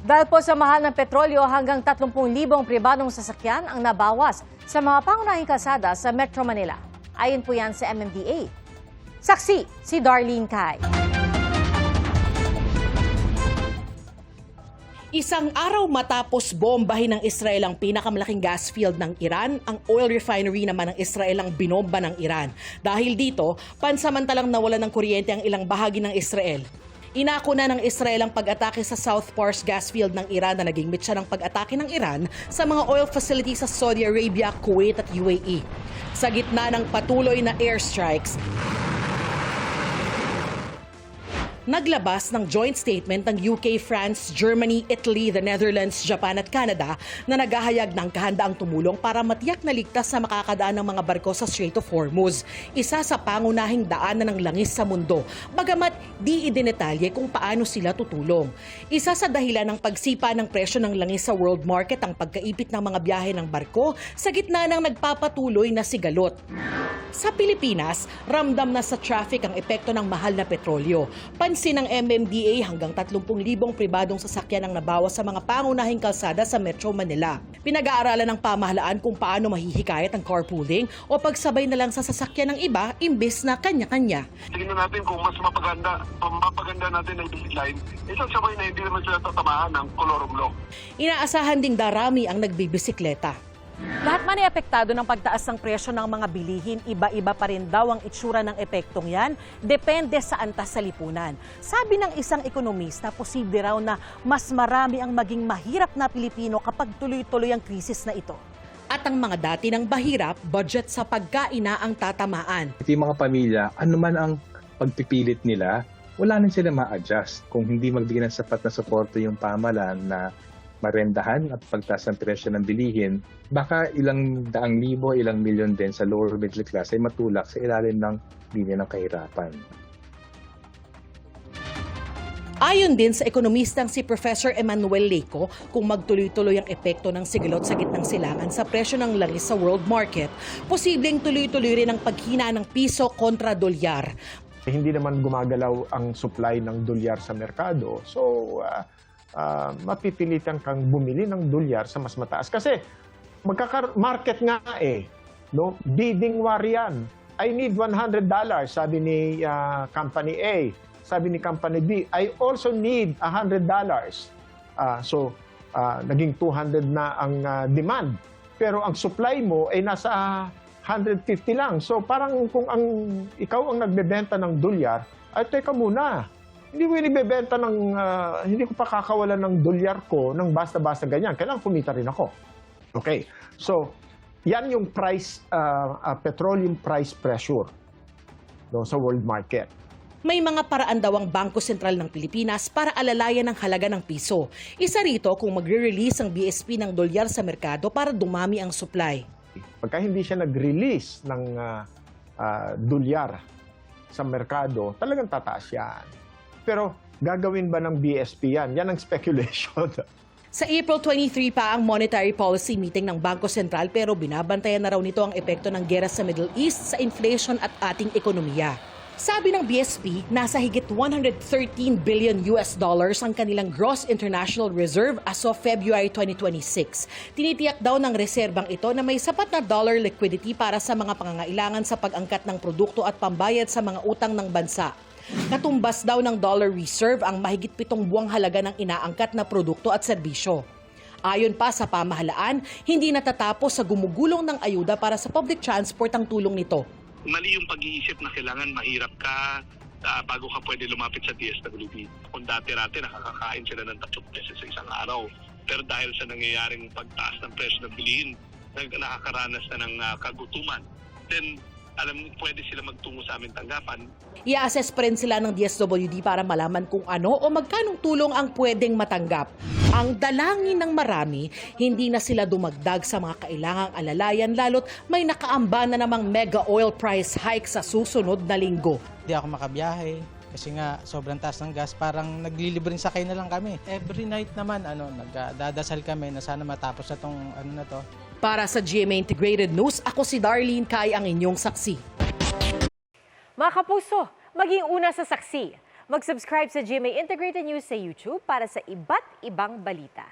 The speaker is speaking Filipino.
Dahil po sa mahal ng petrolyo, hanggang 30,000 pribadong sasakyan ang nabawas sa mga pangunahing kalsada sa Metro Manila. Ayon po yan sa MMDA. Saksi, si Darlene Cai. Isang araw matapos bombahin ng Israel ang pinakamalaking gas field ng Iran, ang oil refinery naman ng Israel ang binomba ng Iran. Dahil dito, pansamantalang nawalan ng kuryente ang ilang bahagi ng Israel. Inako na ng Israel ang pag-atake sa South Pars gas field ng Iran na naging mitsa ng pag-atake ng Iran sa mga oil facilities sa Saudi Arabia, Kuwait at UAE. Sa gitna ng patuloy na airstrikes, naglabas ng joint statement ng UK, France, Germany, Italy, the Netherlands, Japan at Canada na naghahayag ng kahandaang tumulong para matiyak na ligtas sa makakadaan ng mga barko sa Strait of Hormuz, isa sa pangunahing daanan ng langis sa mundo, bagamat di idinetalye kung paano sila tutulong. Isa sa dahilan ng pagsipa ng presyo ng langis sa world market ang pagkaipit ng mga biyahe ng barko sa gitna ng nagpapatuloy na sigalot. Sa Pilipinas, ramdam na sa traffic ang epekto ng mahal na petrolyo. Pansin ng MMDA hanggang 30,000 pribadong sasakyan ang nabawas sa mga pangunahing kalsada sa Metro Manila. Pinag-aaralan ng pamahalaan kung paano mahihikayat ang carpooling o pagsabay na lang sa sasakyan ng iba imbes na kanya-kanya. Tingnan natin kung mas mapaganda natin ang design, isang sabay na hindi naman sila tatamaan ng colorum law. Inaasahan ding darami ang nagbibisikleta. Lahat man ay apektado ng pagtaas ng presyo ng mga bilihin, iba-iba pa rin daw ang itsura ng epektong yan, depende sa antas sa lipunan. Sabi ng isang ekonomista, posible raw na mas marami ang maging mahirap na Pilipino kapag tuloy-tuloy ang krisis na ito. At ang mga dati ng bahirap, budget sa pagkain na ang tatamaan. Yung mga pamilya, ano man ang pagpipilit nila, wala nang sila ma-adjust. Kung hindi magbigay ng sapat na suporta yung pamahalaan na marendahan at pagtaas ng presyo ng bilihin, baka ilang daang libo, ilang milyon din sa lower middle class ay matulak sa ilalim ng linya ng kahirapan. Ayon din sa ekonomistang si Professor Emmanuel Leco, kung magtuloy-tuloy ang epekto ng sigalot sa gitnang silangan sa presyo ng langis sa world market, posibleng tuloy-tuloy rin ang paghina ng piso kontra dolyar. Hindi naman gumagalaw ang supply ng dolyar sa merkado. So, mapipilitan kang bumili ng dolyar sa mas mataas. Kasi market nga no? Bidding war yan. I need $100, sabi ni Company A. Sabi ni Company B, I also need $100. So, naging 200 na ang demand. Pero ang supply mo ay nasa 150 lang. So, parang kung ikaw ang nagbebenta ng dolyar, ay teka muna. Hindi ko inibebenta hindi ko pa kakawalan ng dolyar ko ng basta-basta ganyan. Kailangan kumita rin ako. Okay. So, yan yung petroleum price pressure sa world market. May mga paraan daw ang Bangko Sentral ng Pilipinas para alalayan ang halaga ng piso. Isa rito kung magre-release ang BSP ng dolyar sa merkado para dumami ang supply. Pagka hindi siya nag-release ng dolyar sa merkado, talagang tataas yan. Pero gagawin ba ng BSP yan? Yan ang speculation. Sa April 23 pa ang monetary policy meeting ng Bangko Sentral pero binabantayan na raw nito ang epekto ng giyera sa Middle East sa inflation at ating ekonomiya. Sabi ng BSP, nasa higit $113 billion ang kanilang gross international reserve as of February 2026. Tinitiyak daw ng reserbang ito na may sapat na dollar liquidity para sa mga pangangailangan sa pag-angkat ng produkto at pambayad sa mga utang ng bansa. Katumbas daw ng dollar reserve ang mahigit 7 buwang halaga ng inaangkat na produkto at serbisyo. Ayon pa sa pamahalaan, hindi natatapos sa gumugulong ng ayuda para sa public transport ang tulong nito. Mali yung pag-iisip na kailangan mahirap ka bago ka pwede lumapit sa DSWD. Kung dati-rati nakakakain sila ng 3 beses sa isang araw. Pero dahil sa nangyayaring pagtaas ng presyo ng bilihin, nakakaranas na ng kagutuman. Then, pwede sila magtungo sa aming tanggapan. I-assess pa rin sila ng DSWD para malaman kung ano o magkanong tulong ang pwedeng matanggap. Ang dalangin ng marami, hindi na sila dumagdag sa mga kailangang alalayan lalo't may nakaamba na namang mega oil price hike sa susunod na linggo. Hindi ako makabiyahe kasi nga sobrang taas ng gas, parang naglilibring sakay na lang kami. Every night naman nagdadasal kami na sana matapos na tong na to. Para sa GMA Integrated News, ako si Darlene Cai, ang inyong saksi. Mga kapuso, maging una sa saksi. Mag-subscribe sa GMA Integrated News sa YouTube para sa iba't ibang balita.